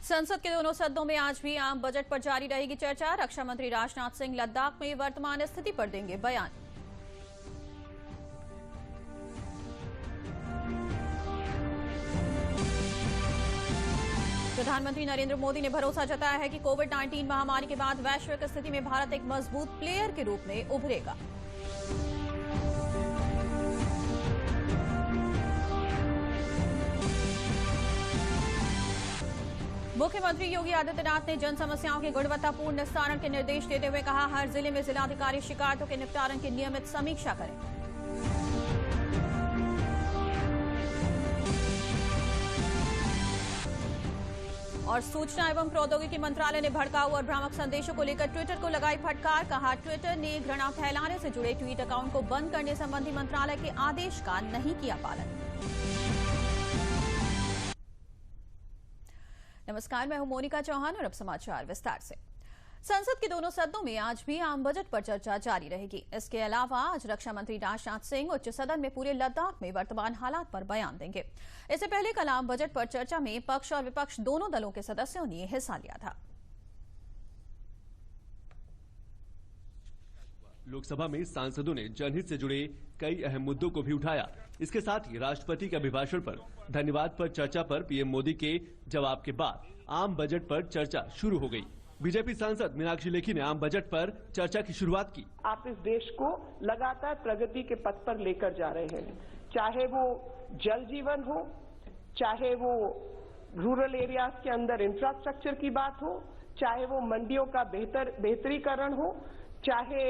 संसद के दोनों सदनों में आज भी आम बजट पर जारी रहेगी चर्चा। रक्षा मंत्री राजनाथ सिंह लद्दाख में वर्तमान स्थिति पर देंगे बयान। प्रधानमंत्री नरेंद्र मोदी ने भरोसा जताया है कि कोविड-19 महामारी के बाद वैश्विक स्थिति में भारत एक मजबूत प्लेयर के रूप में उभरेगा। मुख्यमंत्री योगी आदित्यनाथ ने जन समस्याओं के गुणवत्तापूर्ण निस्तारण के निर्देश देते हुए कहा, हर जिले में जिलाधिकारी शिकायतों के निपटारण की नियमित समीक्षा करें। और सूचना एवं प्रौद्योगिकी मंत्रालय ने भड़काऊ और भ्रामक संदेशों को लेकर ट्विटर को लगाई फटकार। कहा, ट्विटर ने घृणा फैलाने से जुड़े ट्वीट अकाउंट को बंद करने संबंधी मंत्रालय के आदेश का नहीं किया पालन। नमस्कार, मैं हूं मोनिका चौहान और अब समाचार विस्तार से। संसद के दोनों सदनों में आज भी आम बजट पर चर्चा जारी रहेगी। इसके अलावा आज रक्षा मंत्री राजनाथ सिंह उच्च सदन में पूरे लद्दाख में वर्तमान हालात पर बयान देंगे। इससे पहले कल आम बजट पर चर्चा में पक्ष और विपक्ष दोनों दलों के सदस्यों ने हिस्सा लिया था। लोकसभा में सांसदों ने जनहित से जुड़े कई अहम मुद्दों को भी उठाया। इसके साथ ही राष्ट्रपति के अभिभाषण पर धन्यवाद पर चर्चा पर पीएम मोदी के जवाब के बाद आम बजट पर चर्चा शुरू हो गई। बीजेपी सांसद मीनाक्षी लेखी ने आम बजट पर चर्चा की शुरुआत की। आप इस देश को लगातार प्रगति के पथ पर लेकर जा रहे हैं, चाहे वो जल जीवन हो, चाहे वो रूरल एरियाज के अंदर इंफ्रास्ट्रक्चर की बात हो, चाहे वो मंडियों का बेहतरीकरण हो, चाहे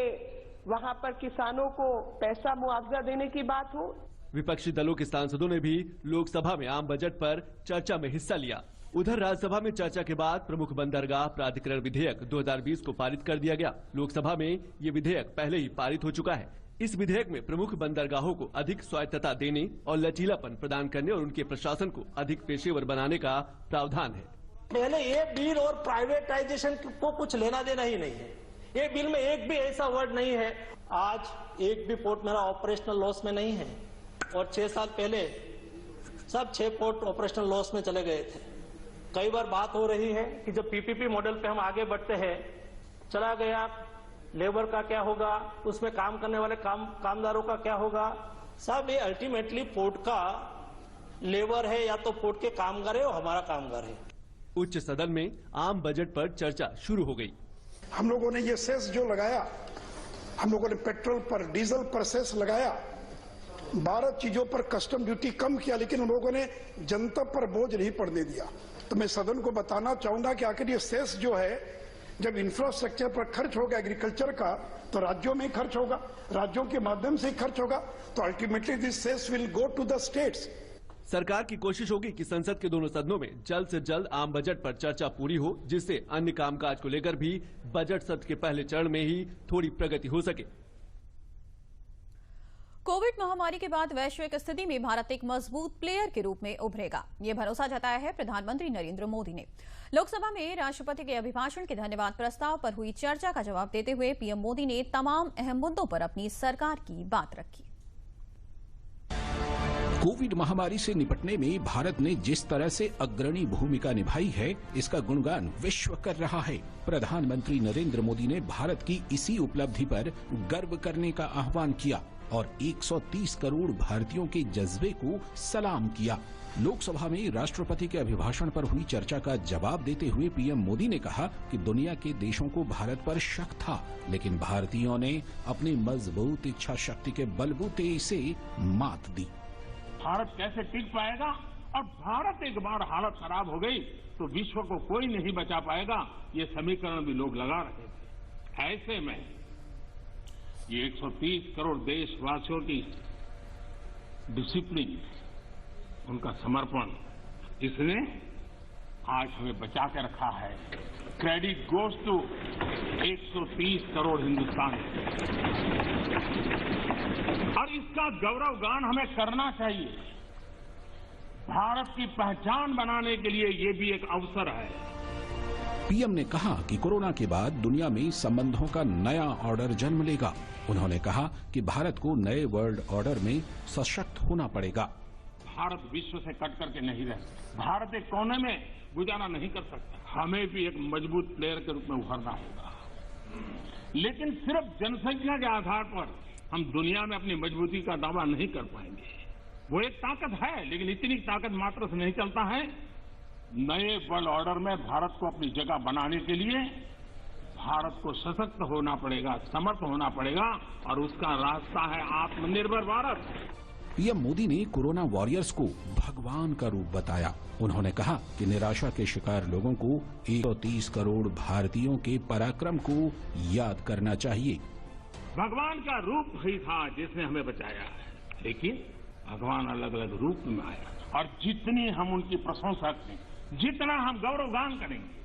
वहां पर किसानों को पैसा मुआवजा देने की बात हो। विपक्षी दलों के सांसदों ने भी लोकसभा में आम बजट पर चर्चा में हिस्सा लिया। उधर राज्यसभा में चर्चा के बाद प्रमुख बंदरगाह प्राधिकरण विधेयक 2020 को पारित कर दिया गया। लोकसभा में ये विधेयक पहले ही पारित हो चुका है। इस विधेयक में प्रमुख बंदरगाहों को अधिक स्वायत्तता देने और लचीलापन प्रदान करने और उनके प्रशासन को अधिक पेशेवर बनाने का प्रावधान है। पहले ये बिल और प्राइवेटाइजेशन को कुछ लेना देना ही नहीं है। ये बिल में एक भी ऐसा वर्ड नहीं है। आज एक भी पोर्ट मेरा ऑपरेशनल लॉस में नहीं है और 6 साल पहले सब 6 पोर्ट ऑपरेशनल लॉस में चले गए थे। कई बार बात हो रही है कि जब पीपीपी मॉडल पे हम आगे बढ़ते हैं, चला गया, लेबर का क्या होगा, उसमें काम करने वाले कामदारों का क्या होगा। सब ये अल्टीमेटली पोर्ट का लेबर है या तो पोर्ट के कामगार है और हमारा कामगार है। उच्च सदन में आम बजट पर चर्चा शुरू हो गई। हम लोगों ने ये सेस जो लगाया, हम लोगों ने पेट्रोल पर, डीजल पर सेस लगाया, 12 चीजों पर कस्टम ड्यूटी कम किया, लेकिन उन लोगों ने जनता पर बोझ नहीं पड़ने दिया। तो मैं सदन को बताना चाहूंगा कि आखिर ये सेस जो है, जब इंफ्रास्ट्रक्चर पर खर्च होगा एग्रीकल्चर का, तो राज्यों में खर्च होगा, राज्यों के माध्यम से खर्च होगा, तो ultimately this cess will go to the states. सरकार की कोशिश होगी कि संसद के दोनों सदनों में जल्द से जल्द आम बजट पर चर्चा पूरी हो, जिससे अन्य कामकाज को लेकर भी बजट सत्र के पहले चरण में ही थोड़ी प्रगति हो सके। कोविड महामारी के बाद वैश्विक स्थिति में भारत एक मजबूत प्लेयर के रूप में उभरेगा, ये भरोसा जताया है प्रधानमंत्री नरेंद्र मोदी ने। लोकसभा में राष्ट्रपति के अभिभाषण के धन्यवाद प्रस्ताव पर हुई चर्चा का जवाब देते हुए पीएम मोदी ने तमाम अहम मुद्दों पर अपनी सरकार की बात रखी। कोविड महामारी से निपटने में भारत ने जिस तरह से अग्रणी भूमिका निभाई है, इसका गुणगान विश्व कर रहा है। प्रधानमंत्री नरेंद्र मोदी ने भारत की इसी उपलब्धि पर गर्व करने का आह्वान किया और 130 करोड़ भारतीयों के जज्बे को सलाम किया। लोकसभा में राष्ट्रपति के अभिभाषण पर हुई चर्चा का जवाब देते हुए पीएम मोदी ने कहा कि दुनिया के देशों को भारत पर शक था, लेकिन भारतीयों ने अपनी मजबूत इच्छा शक्ति के बलबूते इसे मात दी। भारत कैसे टिक पाएगा, और भारत एक बार हालत खराब हो गई तो विश्व को कोई नहीं बचा पाएगा, ये समीकरण भी लोग लगा रहे थे। ऐसे में ये 130 करोड़ देशवासियों की डिसिप्लिन, उनका समर्पण, इसने आज हमें बचा के रखा है। क्रेडिट गोज टू 130 करोड़ हिंदुस्तानी, और इसका गौरव गान हमें करना चाहिए। भारत की पहचान बनाने के लिए ये भी एक अवसर है। पीएम ने कहा कि कोरोना के बाद दुनिया में संबंधों का नया ऑर्डर जन्म लेगा। उन्होंने कहा कि भारत को नए वर्ल्ड ऑर्डर में सशक्त होना पड़ेगा। भारत विश्व से कट करके नहीं रह सकता। भारत एक कोने में गुजारा नहीं कर सकता। हमें भी एक मजबूत प्लेयर के रूप में उभरना होगा। लेकिन सिर्फ जनसंख्या के आधार पर हम दुनिया में अपनी मजबूती का दावा नहीं कर पाएंगे। वो एक ताकत है, लेकिन इतनी ताकत मात्र से नहीं चलता है। नए वर्ल्ड ऑर्डर में भारत को अपनी जगह बनाने के लिए भारत को सशक्त होना पड़ेगा, समर्थ होना पड़ेगा, और उसका रास्ता है आत्मनिर्भर भारत। पीएम मोदी ने कोरोना वॉरियर्स को भगवान का रूप बताया। उन्होंने कहा कि निराशा के शिकार लोगों को 130 करोड़ भारतीयों के पराक्रम को याद करना चाहिए। भगवान का रूप ही था जिसने हमें बचाया है, लेकिन भगवान अलग अलग रूप में आया, और जितनी हम उनकी प्रशंसा करें, जितना हम गौरवगान करेंगे,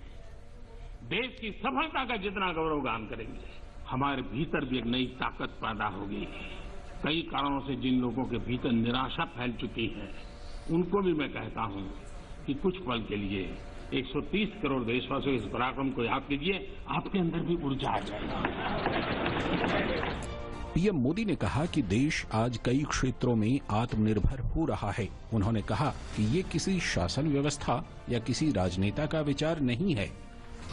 देश की सफलता का जितना गौरवगान करेंगे, हमारे भीतर भी एक नई ताकत पैदा होगी। कई कारणों से जिन लोगों के भीतर निराशा फैल चुकी है, उनको भी मैं कहता हूं कि कुछ पल के लिए 130 करोड़ देशवासियों इस पराक्रम को याद कीजिए, आपके अंदर भी ऊर्जा आ जाएगा। पीएम मोदी ने कहा कि देश आज कई क्षेत्रों में आत्मनिर्भर हो रहा है। उन्होंने कहा कि ये किसी शासन व्यवस्था या किसी राजनेता का विचार नहीं है।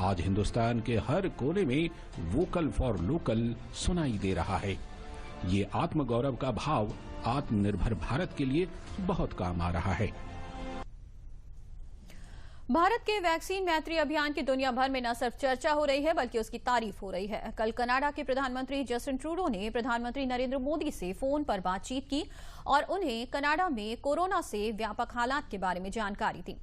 आज हिंदुस्तान के हर कोने में वोकल फॉर लोकल सुनाई दे रहा है। ये आत्मगौरव का भाव आत्मनिर्भर भारत के लिए बहुत काम आ रहा है। भारत के वैक्सीन मैत्री अभियान की दुनिया भर में न सिर्फ चर्चा हो रही है, बल्कि उसकी तारीफ हो रही है। कल कनाडा के प्रधानमंत्री जस्टिन ट्रूडो ने प्रधानमंत्री नरेंद्र मोदी से फोन पर बातचीत की और उन्हें कनाडा में कोरोना से व्यापक हालात के बारे में जानकारी दी।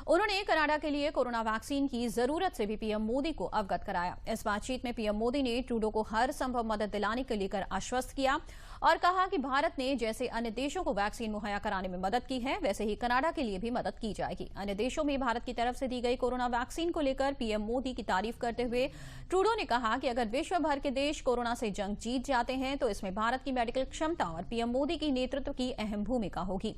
उन्होंने कनाडा के लिए कोरोना वैक्सीन की जरूरत से भी पीएम मोदी को अवगत कराया। इस बातचीत में पीएम मोदी ने ट्रूडो को हर संभव मदद दिलाने के लेकर आश्वस्त किया और कहा कि भारत ने जैसे अन्य देशों को वैक्सीन मुहैया कराने में मदद की है, वैसे ही कनाडा के लिए भी मदद की जाएगी। अन्य देशों में भारत की तरफ से दी गई कोरोना वैक्सीन को लेकर पीएम मोदी की तारीफ करते हुए ट्रूडो ने कहा कि अगर विश्व भर के देश कोरोना से जंग जीत जाते हैं तो इसमें भारत की मेडिकल क्षमता और पीएम मोदी की नेतृत्व की अहम भूमिका होगी।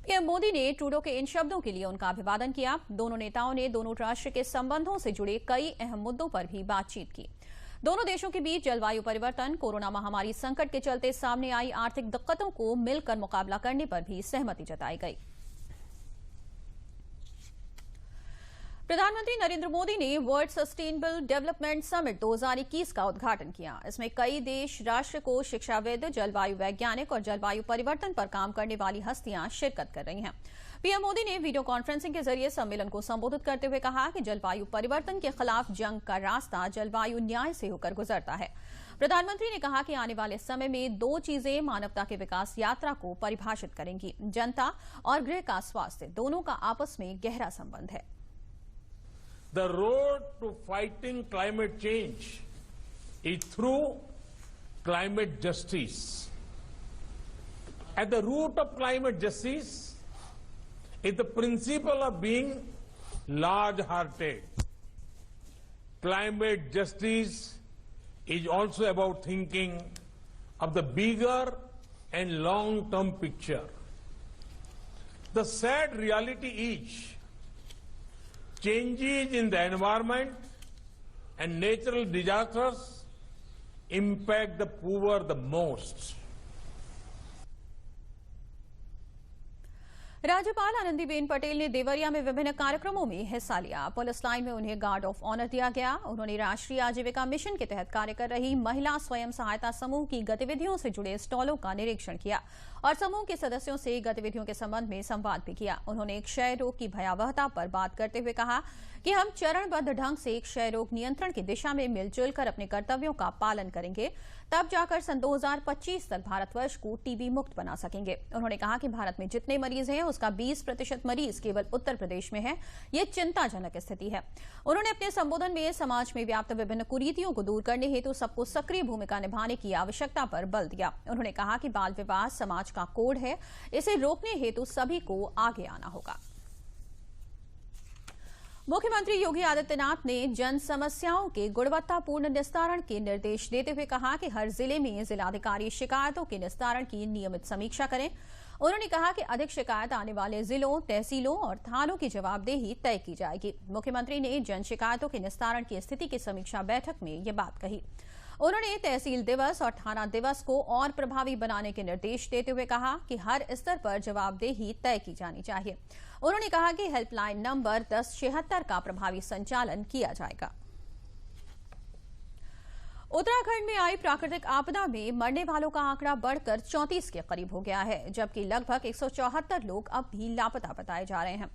पीएम मोदी ने ट्रूडो के इन शब्दों के लिए उनका अभिवादन किया। दोनों नेताओं ने दोनों राष्ट्र के संबंधों से जुड़े कई अहम मुद्दों पर भी बातचीत की। दोनों देशों के बीच जलवायु परिवर्तन, कोरोना महामारी संकट के चलते सामने आई आर्थिक दिक्कतों को मिलकर मुकाबला करने पर भी सहमति जताई गई। प्रधानमंत्री नरेंद्र मोदी ने वर्ल्ड सस्टेनेबल डेवलपमेंट समिट 2021 का उद्घाटन किया। इसमें कई देश राष्ट्र को शिक्षाविद, जलवायु वैज्ञानिक और जलवायु परिवर्तन पर काम करने वाली हस्तियां शिरकत कर रही हैं। पीएम मोदी ने वीडियो कॉन्फ्रेंसिंग के जरिए सम्मेलन को संबोधित करते हुए कहा कि जलवायु परिवर्तन के खिलाफ जंग का रास्ता जलवायु न्याय से होकर गुजरता है। प्रधानमंत्री ने कहा कि आने वाले समय में दो चीजें मानवता के विकास यात्रा को परिभाषित करेंगी, जनता और गृह का स्वास्थ्य। दोनों का आपस में गहरा संबंध है। The road to fighting climate change is through climate justice. At the root of climate justice is the principle of being large-hearted. Climate justice is also about thinking of the bigger and long-term picture. The sad reality is changes in the environment and natural disasters impact the poor the most. राज्यपाल आनंदीबेन पटेल ने देवरिया में विभिन्न कार्यक्रमों में हिस्सा लिया। Police line में उन्हें गार्ड ऑफ ऑनर दिया गया। उन्होंने राष्ट्रीय आजीविका मिशन के तहत कार्य कर रही महिला स्वयं सहायता समूह की गतिविधियों से जुड़े स्टॉलों का निरीक्षण किया और समूह के सदस्यों से गतिविधियों के संबंध में संवाद भी किया। उन्होंने क्षय रोग की भयावहता पर बात करते हुए कहा कि हम चरणबद्ध ढंग से क्षय रोग नियंत्रण की दिशा में मिलजुल कर अपने कर्तव्यों का पालन करेंगे, तब जाकर सन 2025 तक भारतवर्ष को टीबी मुक्त बना सकेंगे। उन्होंने कहा कि भारत में जितने मरीज हैं उसका 20% मरीज केवल उत्तर प्रदेश में है। ये चिंताजनक स्थिति है। उन्होंने अपने संबोधन में समाज में व्याप्त विभिन्न कुरीतियों को दूर करने हेतु सबको सक्रिय भूमिका निभाने की आवश्यकता पर बल दिया। उन्होंने कहा कि बाल विवाह समाज का कोड है, इसे रोकने हेतु सभी को आगे आना होगा। मुख्यमंत्री योगी आदित्यनाथ ने जन समस्याओं के गुणवत्तापूर्ण निस्तारण के निर्देश देते हुए कहा कि हर जिले में जिलाधिकारी शिकायतों के निस्तारण की नियमित समीक्षा करें। उन्होंने कहा कि अधिक शिकायत आने वाले जिलों, तहसीलों और थानों की जवाबदेही तय की जाएगी। मुख्यमंत्री ने जन शिकायतों के निस्तारण की स्थिति की समीक्षा बैठक में ये बात कही। उन्होंने तहसील दिवस और थाना दिवस को और प्रभावी बनाने के निर्देश देते हुए कहा कि हर स्तर पर जवाबदेही तय की जानी चाहिए। उन्होंने कहा कि हेल्पलाइन नंबर 1076 का प्रभावी संचालन किया जाएगा। उत्तराखंड में आई प्राकृतिक आपदा में मरने वालों का आंकड़ा बढ़कर 34 के करीब हो गया है, जबकि लगभग 174 लोग अब भी लापता बताए जा रहे हैं।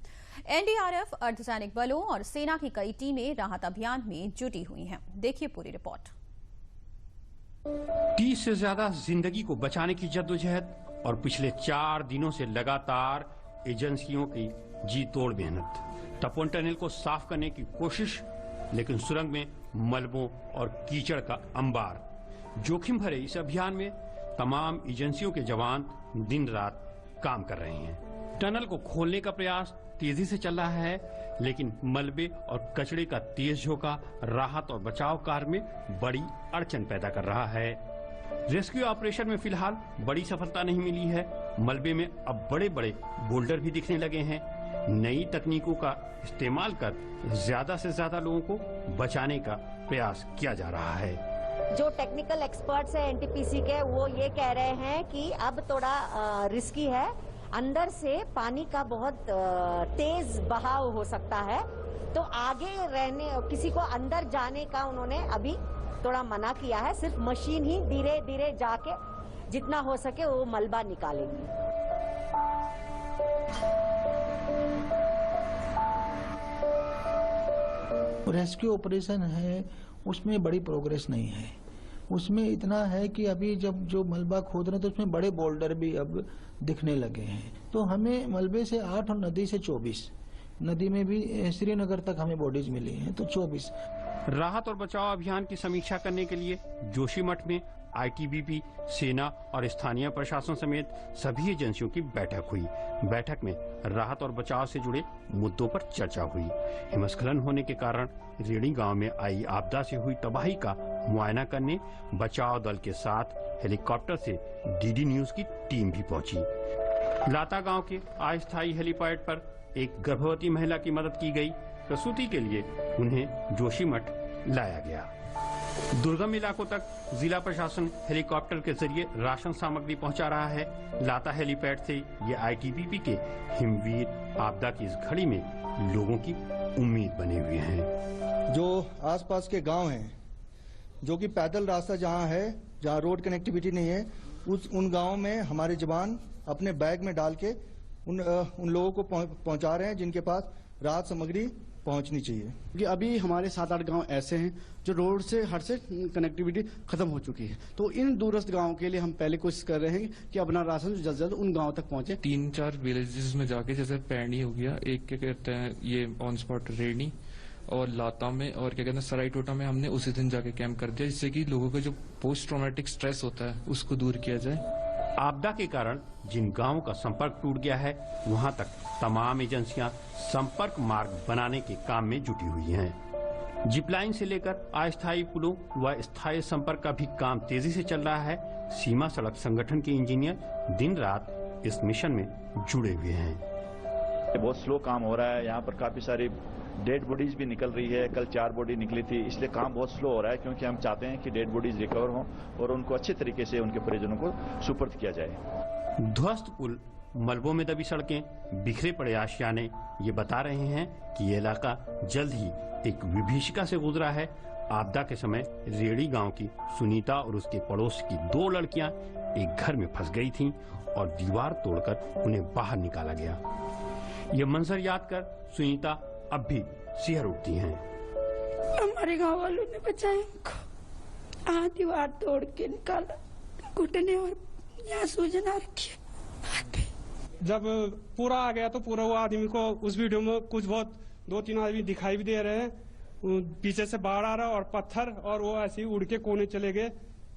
एनडीआरएफ, अर्धसैनिक बलों और सेना की कई टीमें राहत अभियान में जुटी हुई हैं। देखिए पूरी रिपोर्ट। 30 से ज्यादा जिंदगी को बचाने की जद्दोजहद और पिछले 4 दिनों से लगातार एजेंसियों की जी तोड़ मेहनत। तपोवन टनल को साफ करने की कोशिश, लेकिन सुरंग में मलबों और कीचड़ का अंबार। जोखिम भरे इस अभियान में तमाम एजेंसियों के जवान दिन रात काम कर रहे हैं। टनल को खोलने का प्रयास तेजी से चल रहा है, लेकिन मलबे और कचड़े का तेज झोंका राहत और बचाव कार्य में बड़ी अड़चन पैदा कर रहा है। रेस्क्यू ऑपरेशन में फिलहाल बड़ी सफलता नहीं मिली है। मलबे में अब बड़े बड़े बोल्डर भी दिखने लगे हैं। नई तकनीकों का इस्तेमाल कर ज्यादा से ज्यादा लोगों को बचाने का प्रयास किया जा रहा है। जो टेक्निकल एक्सपर्ट्स है एनटीपीसी के, वो ये कह रहे हैं कि अब थोड़ा रिस्की है, अंदर से पानी का बहुत तेज बहाव हो सकता है, तो आगे रहने किसी को अंदर जाने का उन्होंने अभी थोड़ा मना किया है। सिर्फ मशीन ही धीरे धीरे जाके जितना हो सके वो मलबा निकालेगी। रेस्क्यू ऑपरेशन है उसमें बड़ी प्रोग्रेस नहीं है। उसमें इतना है कि अभी जब जो मलबा खोद रहे हैं तो उसमें बड़े बोल्डर भी अब दिखने लगे हैं। तो हमें मलबे से 8 और नदी से 24, नदी में भी श्रीनगर तक हमें बॉडीज मिली हैं, तो 24। राहत और बचाव अभियान की समीक्षा करने के लिए जोशीमठ में आईटीबीपी, सेना और स्थानीय प्रशासन समेत सभी एजेंसियों की बैठक हुई। बैठक में राहत और बचाव से जुड़े मुद्दों पर चर्चा हुई। हिमस्खलन होने के कारण रेड़ी गांव में आई आपदा से हुई तबाही का मुआयना करने बचाव दल के साथ हेलीकॉप्टर से डीडी न्यूज की टीम भी पहुंची। लाता गांव के अस्थायी हेलीपैड पर एक गर्भवती महिला की मदद की गई। प्रसूति के लिए उन्हें जोशीमठ लाया गया। दुर्गम इलाकों तक जिला प्रशासन हेलीकॉप्टर के जरिए राशन सामग्री पहुंचा रहा है। लाता हेलीपैड से ये आईटीबीपी के हिमवीर आपदा की इस घड़ी में लोगों की उम्मीद बने हुए हैं। जो आसपास के गांव हैं, जो कि पैदल रास्ता जहां है, जहां रोड कनेक्टिविटी नहीं है, उन गांवों में हमारे जवान अपने बैग में डाल के उन लोगों को पहुंचा रहे हैं जिनके पास राहत सामग्री पहुंचनी चाहिए। कि अभी हमारे 7-8 गांव ऐसे हैं जो रोड से हट से कनेक्टिविटी खत्म हो चुकी है, तो इन दूरस्थ गांवों के लिए हम पहले कोशिश कर रहे हैं कि अपना राशन जल्द से जल्द उन गांवों तक पहुंचे। 3-4 विलेजेस में जाके, जैसे पैरनी हो गया, एक क्या कहते हैं ये ऑन स्पॉट रेडी, और लाता में और क्या कहते हैं सराय टोटा में हमने उसी दिन जाके कैंप कर दिया, जिससे कि लोगों का जो पोस्ट ट्रॉमेटिक स्ट्रेस होता है उसको दूर किया जाए। आपदा के कारण जिन गांवों का संपर्क टूट गया है वहां तक तमाम एजेंसियां संपर्क मार्ग बनाने के काम में जुटी हुई हैं। जिपलाइन से लेकर अस्थायी पुलों व स्थायी संपर्क का भी काम तेजी से चल रहा है। सीमा सड़क संगठन के इंजीनियर दिन रात इस मिशन में जुड़े हुए हैं। बहुत स्लो काम हो रहा है। यहाँ पर काफी सारी डेड बॉडीज भी निकल रही है। कल 4 बॉडी निकली थी, इसलिए काम बहुत स्लो हो रहा है, क्योंकि हम चाहते हैं कि डेड बॉडीज रिकवर हों और उनको अच्छे तरीके से उनके परिजनों को सुपुर्द किया जाए। ध्वस्त पुल, मलबों में दबी सड़कें, बिखरे पड़े आशियाने ये बता रहे हैं कि ये इलाका जल्द ही एक विभीषिका से गुजरा है। आपदा के समय रेड़ी गांव की सुनीता और उसके पड़ोस की 2 लड़कियां एक घर में फंस गई थीं और दीवार तोड़कर उन्हें बाहर निकाला गया। ये मंजर याद कर सुनीता अब भी सिहर उठती हैं। हमारे गांव वालों ने बचाया हमको, दीवार तोड़ के निकाला, घुटने और यहाँ सूजन आ रखी है। जब पूरा आ गया तो पूरा वो आदमी को उस वीडियो में कुछ बहुत 2-3 आदमी दिखाई भी दे रहे हैं, पीछे से बाढ़ आ रहा और पत्थर, और वो ऐसे ही उड़ के कोने चले गए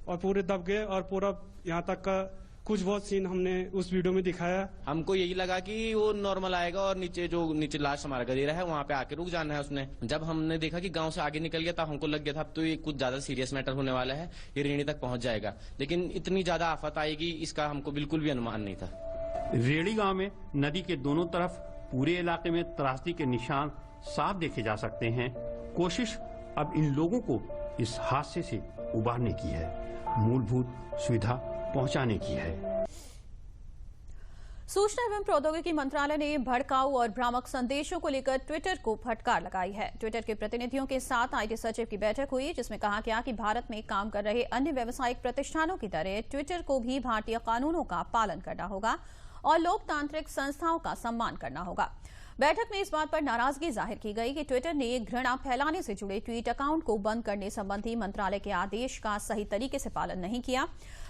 और पूरे दब गए, और पूरा यहाँ तक का कुछ बहुत सीन हमने उस वीडियो में दिखाया। हमको यही लगा कि वो नॉर्मल आएगा और नीचे लाश हमारा गदेरा है वहाँ पे आके रुक जाना है उसने। जब हमने देखा कि गांव से आगे निकल गया, तब हमको लग गया था अब तो ये कुछ ज्यादा सीरियस मैटर होने वाला है, ये रेणी तक पहुंच जाएगा। लेकिन इतनी ज्यादा आफत आएगी इसका हमको बिल्कुल भी अनुमान नहीं था। रेड़ी गांव में नदी के दोनों तरफ पूरे इलाके में त्रासदी के निशान साफ देखे जा सकते हैं। कोशिश अब इन लोगों को इस हादसे से उबारने की है, मूलभूत सुविधा पहुंचाने की है। सूचना एवं प्रौद्योगिकी मंत्रालय ने भड़काऊ और भ्रामक संदेशों को लेकर ट्विटर को फटकार लगाई है। ट्विटर के प्रतिनिधियों के साथ आईटी सचिव की बैठक हुई, जिसमें कहा गया कि भारत में काम कर रहे अन्य व्यावसायिक प्रतिष्ठानों की तरह ट्विटर को भी भारतीय कानूनों का पालन करना होगा और लोकतांत्रिक संस्थाओं का सम्मान करना होगा। बैठक में इस बात पर नाराजगी जाहिर की गई कि ट्विटर ने घृणा फैलाने से जुड़े ट्वीट अकाउंट को बंद करने संबंधी मंत्रालय के आदेश का सही तरीके से पालन नहीं किया।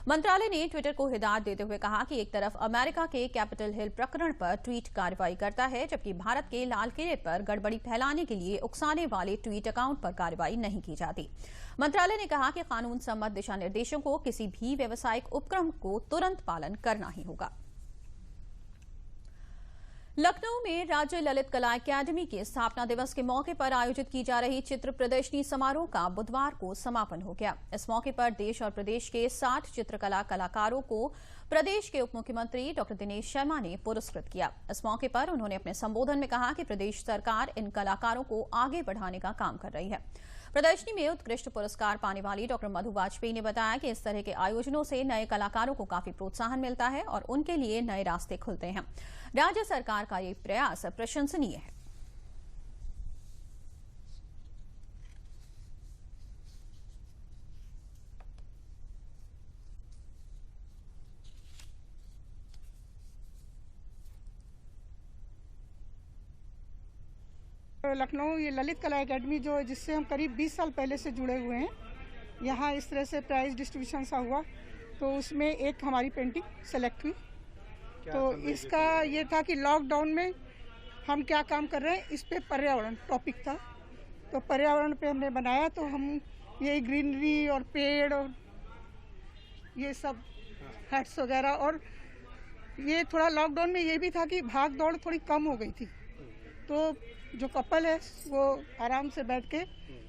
मंत्रालय ने ट्विटर को हिदायत देते हुए कहा कि एक तरफ अमेरिका के कैपिटल हिल प्रकरण पर ट्वीट कार्रवाई करता है, जबकि भारत के लाल किले पर गड़बड़ी फैलाने के लिए उकसाने वाले ट्वीट अकाउंट पर कार्रवाई नहीं की जाती। मंत्रालय ने कहा कि कानून सम्मत दिशा निर्देशों को किसी भी व्यावसायिक उपक्रम को तुरंत पालन करना ही होगा। लखनऊ में राज्य ललित कला अकादमी के स्थापना दिवस के मौके पर आयोजित की जा रही चित्र प्रदर्शनी समारोह का बुधवार को समापन हो गया। इस मौके पर देश और प्रदेश के 60 चित्रकला कलाकारों को प्रदेश के उप मुख्यमंत्री डॉक्टर दिनेश शर्मा ने पुरस्कृत किया। इस मौके पर उन्होंने अपने संबोधन में कहा कि प्रदेश सरकार इन कलाकारों को आगे बढ़ाने का काम कर रही है। प्रदर्शनी में उत्कृष्ट पुरस्कार पाने वाली डॉक्टर मधु वाजपेयी ने बताया कि इस तरह के आयोजनों से नए कलाकारों को काफी प्रोत्साहन मिलता है और उनके लिए नए रास्ते खुलते हैं। राज्य सरकार का ये प्रयास प्रशंसनीय है। लखनऊ ये ललित कला एकेडमी जो जिससे हम करीब 20 साल पहले से जुड़े हुए हैं, यहाँ इस तरह से प्राइज डिस्ट्रीब्यूशन सा हुआ तो उसमें एक हमारी पेंटिंग सेलेक्ट हुई। तो इसका ये था कि लॉकडाउन में हम क्या काम कर रहे हैं, इस पे पर्यावरण टॉपिक था। तो पर्यावरण पे हमने बनाया, तो हम ये ग्रीनरी और पेड़ और ये सब हट्स वगैरह, और ये थोड़ा लॉकडाउन में ये भी था कि भाग दौड़ थोड़ी कम हो गई थी, तो जो कपल है वो आराम से बैठ के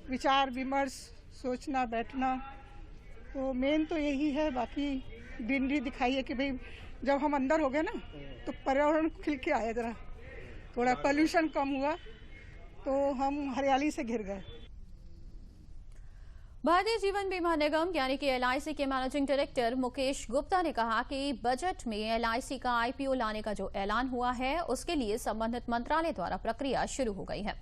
विचार विमर्श सोचना बैठना, तो मेन तो यही है। बाकी ग्रीनरी दिखाई है कि भाई जब हम अंदर हो गए ना तो पर्यावरण खिल के आया, जरा थोड़ा पोल्यूशन कम हुआ तो हम हरियाली से घिर गए। भारतीय जीवन बीमा निगम यानी कि LIC के मैनेजिंग डायरेक्टर मुकेश गुप्ता ने कहा कि बजट में LIC का IPO लाने का जो ऐलान हुआ है उसके लिए संबंधित मंत्रालय द्वारा प्रक्रिया शुरू हो गई है।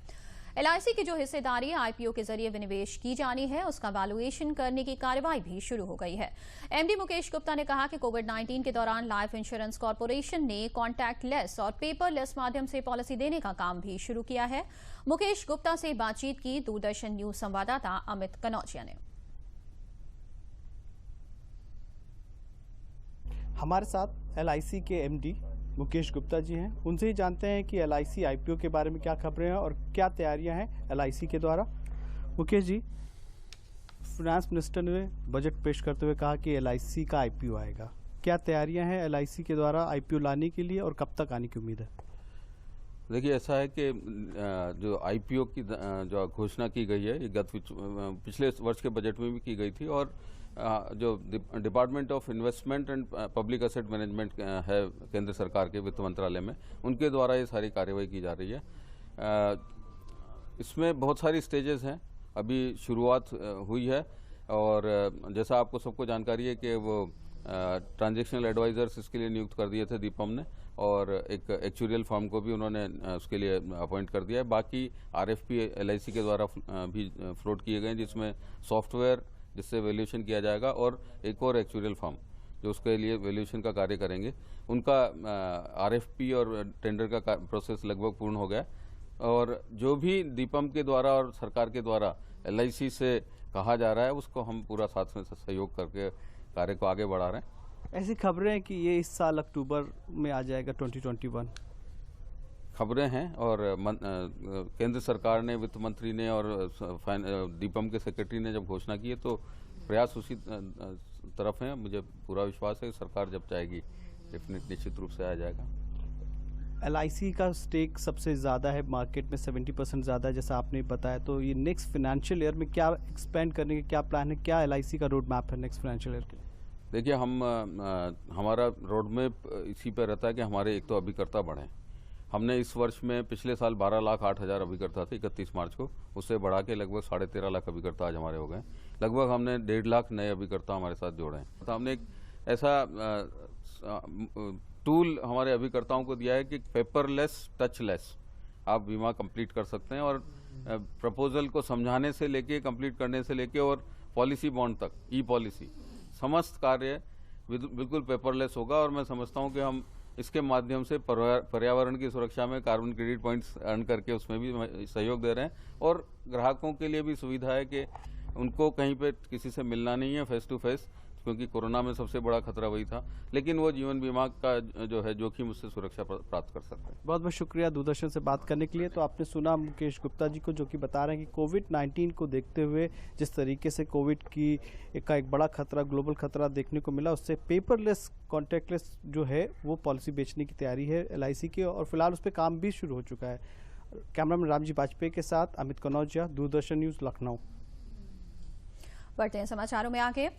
LIC की जो हिस्सेदारी IPO के जरिए विनिवेश की जानी है उसका वैल्यूएशन करने की कार्रवाई भी शुरू हो गई है। MD मुकेश गुप्ता ने कहा कि कोविड-19 के दौरान लाइफ इंश्योरेंस कॉर्पोरेशन ने कॉन्टैक्टलेस और पेपरलेस माध्यम से पॉलिसी देने का काम भी शुरू किया है। मुकेश गुप्ता से बातचीत की दूरदर्शन न्यूज संवाददाता अमित कनौजिया ने। हमारे साथ LIC के MD मुकेश गुप्ता जी हैं, उनसे ही जानते हैं कि LIC IPO के बारे में क्या खबरें हैं और क्या तैयारियां हैं LIC के द्वारा। मुकेश जी, फाइनेंस मिनिस्टर ने बजट पेश करते हुए कहा कि LIC का IPO आएगा, क्या तैयारियां हैं LIC के द्वारा IPO लाने के लिए और कब तक आने की उम्मीद है? देखिए, ऐसा है कि जो IPO की जो घोषणा की गई है ये पिछले वर्ष के बजट में भी की गई थी, और जो department of investment and public asset management है केंद्र सरकार के वित्त मंत्रालय में, उनके द्वारा ये सारी कार्यवाही की जा रही है। इसमें बहुत सारी स्टेजेस हैं, अभी शुरुआत हुई है, और जैसा आपको सबको जानकारी है कि वो ट्रांजैक्शनल एडवाइजर्स इसके लिए नियुक्त कर दिए थे दीपम ने, और एक एक्चुरियल फर्म को भी उन्होंने उसके लिए अपॉइंट कर दिया है। बाकी RFP LIC के द्वारा भी फ्लोट किए गए, जिसमें सॉफ्टवेयर जिससे वैल्यूएशन किया जाएगा और एक और एक्चुरियल फर्म जो उसके लिए वैल्यूएशन का कार्य करेंगे। उनका RFP और टेंडर का प्रोसेस लगभग पूर्ण हो गया, और जो भी दीपम के द्वारा और सरकार के द्वारा LIC से कहा जा रहा है उसको हम पूरा साथ में सहयोग करके कार्य को आगे बढ़ा रहे हैं। ऐसी खबरें हैं कि ये इस साल अक्टूबर में आ जाएगा 2021 खबरें हैं, और केंद्र सरकार ने, वित्त मंत्री ने और दीपम के सेक्रेटरी ने जब घोषणा की है तो प्रयास उसी तरफ है। मुझे पूरा विश्वास है कि सरकार जब चाहेगी डेफिनेट निश्चित रूप से आ जाएगा। LIC का स्टेक सबसे ज़्यादा है मार्केट में, 70% ज़्यादा है जैसा आपने बताया। तो ये नेक्स्ट फाइनेंशियल ईयर में क्या एक्सपेंड करने के क्या प्लान है, क्या LIC का रोड मैप है नेक्स्ट फाइनेंशियल ईयर के लिए? देखिए, हमारा रोड मैप इसी पर रहता है कि हमारे एक तो अभिकर्ता बढ़ें, हमने इस वर्ष में पिछले साल 12,08,000 अभिकर्ता थे 31 मार्च को, उससे बढ़ा के लगभग 13.5 लाख अभिकर्ता आज हमारे हो गए। लगभग हमने 1.5 लाख नए अभिकर्ता हमारे साथ जोड़े हैं। तो हमने एक ऐसा टूल हमारे अभिकर्ताओं को दिया है कि पेपरलेस टचलेस आप बीमा कंप्लीट कर सकते हैं, और प्रपोजल को समझाने से लेके कंप्लीट करने से लेके और पॉलिसी बॉन्ड तक ई पॉलिसी समस्त कार्य बिल्कुल पेपरलेस होगा। और मैं समझता हूं कि हम इसके माध्यम से पर्यावरण की सुरक्षा में कार्बन क्रेडिट पॉइंट्स अर्न करके उसमें भी सहयोग दे रहे हैं, और ग्राहकों के लिए भी सुविधा है कि उनको कहीं पे किसी से मिलना नहीं है फेस टू फेस, क्योंकि कोरोना में सबसे बड़ा खतरा वही था, लेकिन वो जीवन बीमा का जो है जोखिम उससे सुरक्षा प्राप्त कर सकते हैं। बहुत बहुत शुक्रिया दूरदर्शन से बात करने के लिए। तो आपने सुना मुकेश गुप्ता जी को, जो कि बता रहे हैं कि कोविड-19 को देखते हुए जिस तरीके से कोविड का एक बड़ा खतरा, ग्लोबल खतरा देखने को मिला, उससे पेपरलेस कॉन्टैक्टलेस जो है वो पॉलिसी बेचने की तैयारी है LIC की, और फिलहाल उस पर काम भी शुरू हो चुका है। कैमरामैन रामजी वाजपेयी के साथ अमित कनौजिया, दूरदर्शन न्यूज, लखनऊ। बढ़ते हैं समाचारों में आगे।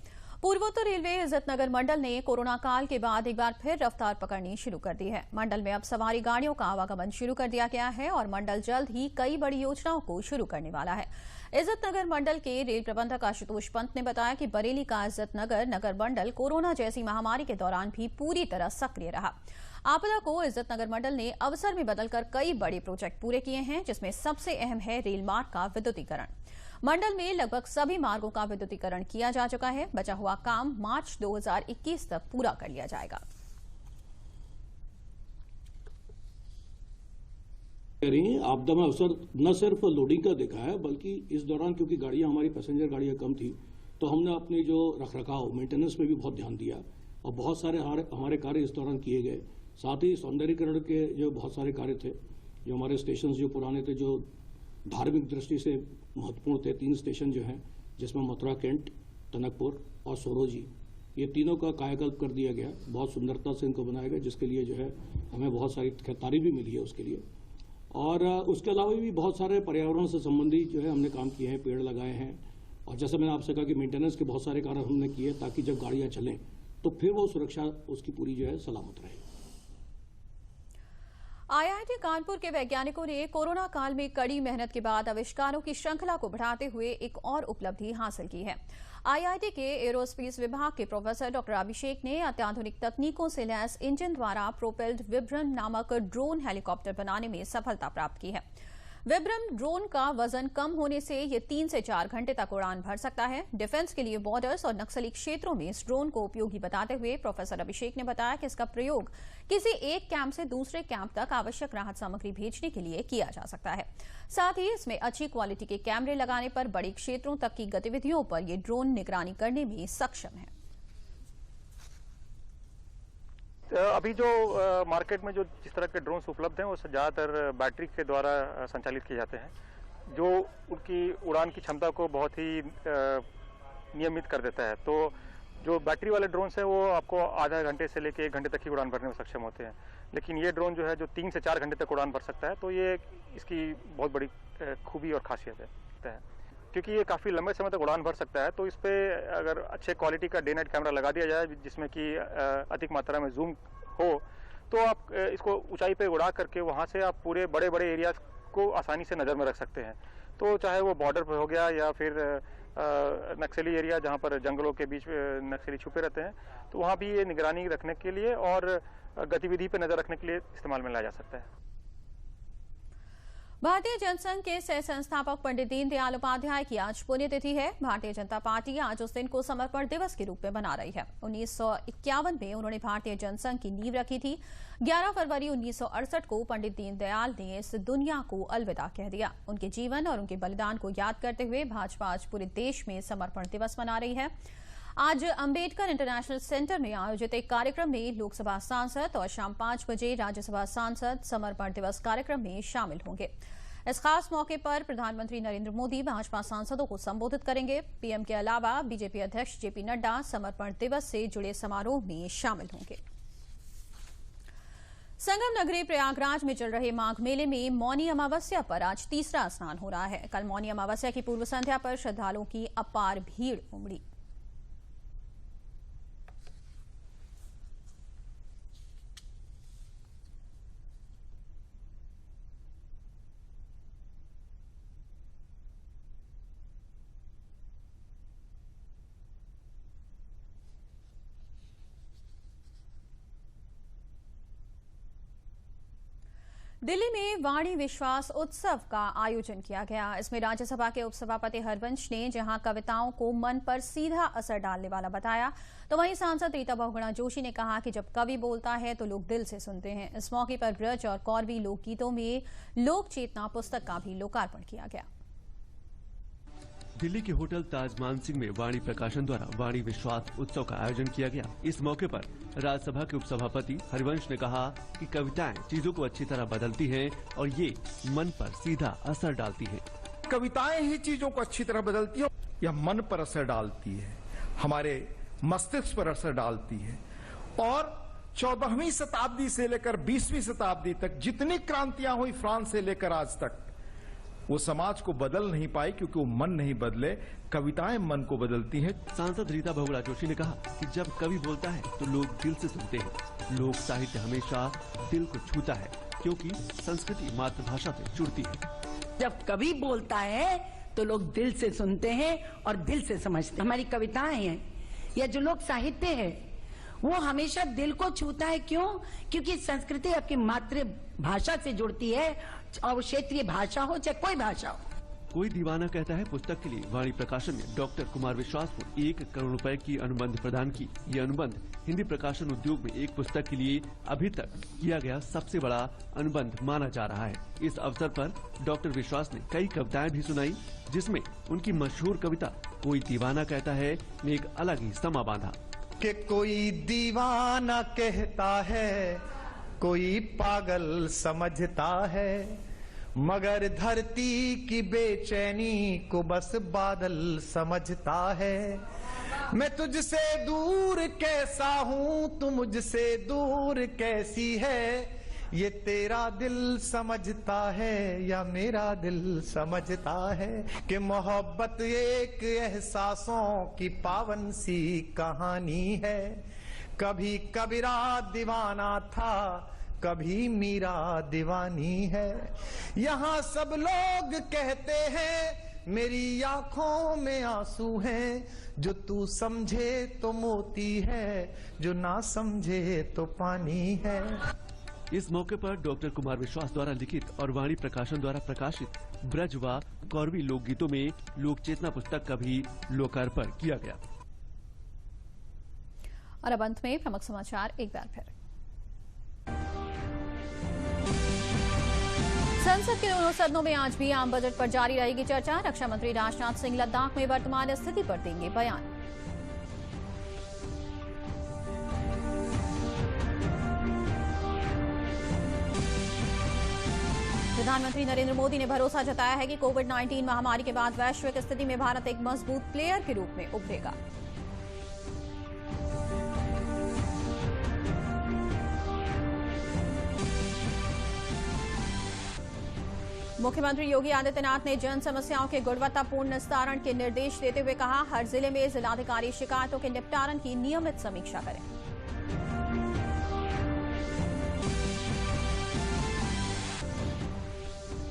पूर्वोत्तर रेलवे इज्जत नगर मंडल ने कोरोना काल के बाद एक बार फिर रफ्तार पकड़नी शुरू कर दी है। मंडल में अब सवारी गाड़ियों का आवागमन शुरू कर दिया गया है और मंडल जल्द ही कई बड़ी योजनाओं को शुरू करने वाला है। इज्जत नगर मंडल के रेल प्रबंधक आशुतोष पंत ने बताया कि बरेली का इज्जत नगर मंडल कोरोना जैसी महामारी के दौरान भी पूरी तरह सक्रिय रहा। आपदा को इज्जत नगर मंडल ने अवसर में बदलकर कई बड़े प्रोजेक्ट पूरे किए हैं, जिसमें सबसे अहम है रेल मार्ग का विद्युतीकरण। मंडल में लगभग सभी मार्गों का विद्युतीकरण किया जा चुका है। बचा हुआ काम मार्च 2021 तक पूरा कर लिया जाएगा। आपदा में अवसर न सिर्फ लोडिंग का देखा है, बल्कि इस दौरान क्योंकि गाड़ियां हमारी पैसेंजर गाड़ियां कम थी, तो हमने अपनी जो रखरखाव मेंटेनेंस में भी बहुत ध्यान दिया और बहुत सारे हमारे कार्य इस दौरान किए गए। साथ ही सौंदर्यीकरण के जो बहुत सारे कार्य थे, जो हमारे स्टेशन जो पुराने थे, जो धार्मिक दृष्टि से महत्वपूर्ण थे, 3 स्टेशन जो हैं, जिसमें मथुरा कैंट, टनकपुर और सोरोजी, ये तीनों का कायाकल्प कर दिया गया। बहुत सुंदरता से इनको बनाया गया, जिसके लिए जो है हमें बहुत सारी तारीफ भी मिली है उसके लिए। और उसके अलावा भी बहुत सारे पर्यावरण से संबंधित जो है हमने काम किए हैं, पेड़ लगाए हैं, और जैसे मैंने आपसे कहा कि मेंटेनेंस के बहुत सारे कार्य हमने किए ताकि जब गाड़ियां चलें तो फिर वो सुरक्षा उसकी पूरी जो है सलामत रहे। IIT कानपुर के वैज्ञानिकों ने कोरोना काल में कड़ी मेहनत के बाद आविष्कारों की श्रृंखला को बढ़ाते हुए एक और उपलब्धि हासिल की है। IIT के एरोस्पेस विभाग के प्रोफेसर डॉक्टर अभिषेक ने अत्याधुनिक तकनीकों से लैस इंजन द्वारा प्रोपेल्ड विब्रम नामक ड्रोन हेलीकॉप्टर बनाने में सफलता प्राप्त की है। विब्रम ड्रोन का वजन कम होने से ये 3 से 4 घंटे तक उड़ान भर सकता है। डिफेंस के लिए बॉर्डर्स और नक्सली क्षेत्रों में इस ड्रोन को उपयोगी बताते हुए प्रोफेसर अभिषेक ने बताया कि इसका प्रयोग किसी एक कैंप से दूसरे कैंप तक आवश्यक राहत सामग्री भेजने के लिए किया जा सकता है। साथ ही इसमें अच्छी क्वालिटी के कैमरे लगाने पर बड़ी क्षेत्रों तक की गतिविधियों पर ये ड्रोन निगरानी करने में सक्षम है। अभी जो मार्केट में जो जिस तरह के ड्रोन्स उपलब्ध हैं वो ज़्यादातर बैटरी के द्वारा संचालित किए जाते हैं, जो उनकी उड़ान की क्षमता को बहुत ही नियमित कर देता है। तो जो बैटरी वाले ड्रोन्स हैं वो आपको आधा घंटे से लेकर 1 घंटे तक ही उड़ान भरने में सक्षम होते हैं, लेकिन ये ड्रोन जो है जो 3 से 4 घंटे तक उड़ान भर सकता है। तो ये इसकी बहुत बड़ी खूबी और खासियत है, क्योंकि ये काफ़ी लंबे समय तक उड़ान भर सकता है। तो इस पर अगर अच्छे क्वालिटी का डे नाइट कैमरा लगा दिया जाए, जिसमें कि अधिक मात्रा में जूम हो, तो आप इसको ऊंचाई पे उड़ा करके वहाँ से आप पूरे बड़े बड़े एरियाज को आसानी से नज़र में रख सकते हैं। तो चाहे वो बॉर्डर पर हो गया या फिर नक्सली एरिया जहाँ पर जंगलों के बीच नक्सली छुपे रहते हैं, तो वहाँ भी ये निगरानी रखने के लिए और गतिविधि पर नज़र रखने के लिए इस्तेमाल में लाया जा सकता है। भारतीय जनसंघ के सह संस्थापक पंडित दीनदयाल उपाध्याय की आज पुण्यतिथि है। भारतीय जनता पार्टी आज उस दिन को समर्पण दिवस के रूप में मना रही है। 1951 में उन्होंने भारतीय जनसंघ की नींव रखी थी। 11 फरवरी 1968 को पंडित दीनदयाल ने इस दुनिया को अलविदा कह दिया। उनके जीवन और उनके बलिदान को याद करते हुए भाजपा आज पूरे देश में समर्पण दिवस मना रही है। आज अंबेडकर इंटरनेशनल सेंटर में आयोजित एक कार्यक्रम में लोकसभा सांसद और शाम 5 बजे राज्यसभा सांसद समर्पण दिवस कार्यक्रम में शामिल होंगे। इस खास मौके पर प्रधानमंत्री नरेंद्र मोदी भाजपा सांसदों को संबोधित करेंगे। पीएम के अलावा बीजेपी अध्यक्ष जेपी नड्डा समर्पण दिवस से जुड़े समारोह में शामिल होंगे। संगम नगरी प्रयागराज में चल रहे माघ मेले में मौनी अमावस्या पर आज तीसरा स्नान हो रहा है। कल मौनी अमावस्या की पूर्व संध्या पर श्रद्धालुओं की अपार भीड़ उमड़ी। दिल्ली में वाणी विश्वास उत्सव का आयोजन किया गया। इसमें राज्यसभा के उपसभापति हरिवंश ने जहां कविताओं को मन पर सीधा असर डालने वाला बताया, तो वहीं सांसद रीता बहुगुणा जोशी ने कहा कि जब कवि बोलता है तो लोग दिल से सुनते हैं। इस मौके पर ब्रज और कौरवी लोकगीतों में लोक चेतना पुस्तक का भी लोकार्पण किया गया। दिल्ली के होटल ताज मानसिंह में वाणी प्रकाशन द्वारा वाणी विश्वास उत्सव का आयोजन किया गया। इस मौके पर राज्यसभा के उपसभापति हरिवंश ने कहा कि कविताएं चीजों को अच्छी तरह बदलती हैं और ये मन पर सीधा असर डालती हैं। कविताएं ही चीजों को अच्छी तरह बदलती है या मन पर असर डालती है, हमारे मस्तिष्क पर असर डालती है। और 14वीं शताब्दी से लेकर 20वीं शताब्दी तक जितनी क्रांतियां हुई फ्रांस से लेकर आज तक, वो समाज को बदल नहीं पाई क्योंकि वो मन नहीं बदले। कविताएं मन को बदलती हैं। सांसद रीता बहुगुणा जोशी ने कहा कि जब कवि बोलता है तो लोग दिल से सुनते हैं। लोक साहित्य हमेशा दिल को छूता है क्योंकि संस्कृति मातृभाषा से जुड़ती है। जब कवि बोलता है तो लोग दिल से सुनते हैं और दिल से समझते हैं। हमारी कविताएं हैं या जो लोक साहित्य है वो हमेशा दिल को छूता है। क्यों? क्योंकि संस्कृति आपकी मातृभाषा से जुड़ती है, और क्षेत्रीय भाषा हो चाहे कोई भाषा हो। कोई दीवाना कहता है पुस्तक के लिए वाणी प्रकाशन ने डॉक्टर कुमार विश्वास को 1 करोड़ रुपए की अनुबंध प्रदान की। ये अनुबंध हिंदी प्रकाशन उद्योग में एक पुस्तक के लिए अभी तक किया गया सबसे बड़ा अनुबंध माना जा रहा है। इस अवसर पर डॉक्टर विश्वास ने कई कविताएं भी सुनाई, जिसमें उनकी मशहूर कविता कोई दीवाना कहता है ने एक अलग ही समा बांधा। कि कोई दीवाना कहता है, कोई पागल समझता है, मगर धरती की बेचैनी को बस बादल समझता है। मैं तुझसे दूर कैसा हूँ, तू मुझसे दूर कैसी है, ये तेरा दिल समझता है या मेरा दिल समझता है। कि मोहब्बत एक एहसासों की पावन सी कहानी है। कभी कबीरा दीवाना था, कभी मीरा दीवानी है। यहाँ सब लोग कहते हैं मेरी आंखों में आंसू हैं, जो तू समझे तो मोती है, जो ना समझे तो पानी है। इस मौके पर डॉक्टर कुमार विश्वास द्वारा लिखित और वाणी प्रकाशन द्वारा प्रकाशित ब्रज व कौरवी लोकगीतों में लोक चेतना पुस्तक का भी लोकार्पण किया गया। और अब अंत में प्रमुख समाचार एक बार फिर। संसद के दोनों सदनों में आज भी आम बजट पर जारी रहेगी चर्चा। रक्षा मंत्री राजनाथ सिंह लद्दाख में वर्तमान स्थिति पर देंगे बयान। प्रधानमंत्री नरेंद्र मोदी ने भरोसा जताया है कि कोविड-19 महामारी के बाद वैश्विक स्थिति में भारत एक मजबूत प्लेयर के रूप में उभरेगा। मुख्यमंत्री योगी आदित्यनाथ ने जन समस्याओं के गुणवत्तापूर्ण निस्तारण के निर्देश देते हुए कहा, हर जिले में जिलाधिकारी शिकायतों के निपटारण की नियमित समीक्षा करें।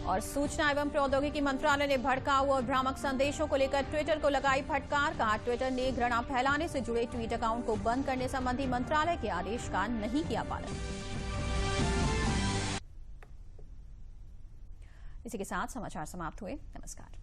और सूचना एवं प्रौद्योगिकी मंत्रालय ने भड़काऊ और भ्रामक संदेशों को लेकर ट्विटर को लगाई फटकार। कहा, ट्विटर ने घृणा फैलाने से जुड़े ट्वीट अकाउंट को बंद करने संबंधी मंत्रालय के आदेश का नहीं किया पालन। इसी के साथ समाचार समाप्त हुए। नमस्कार।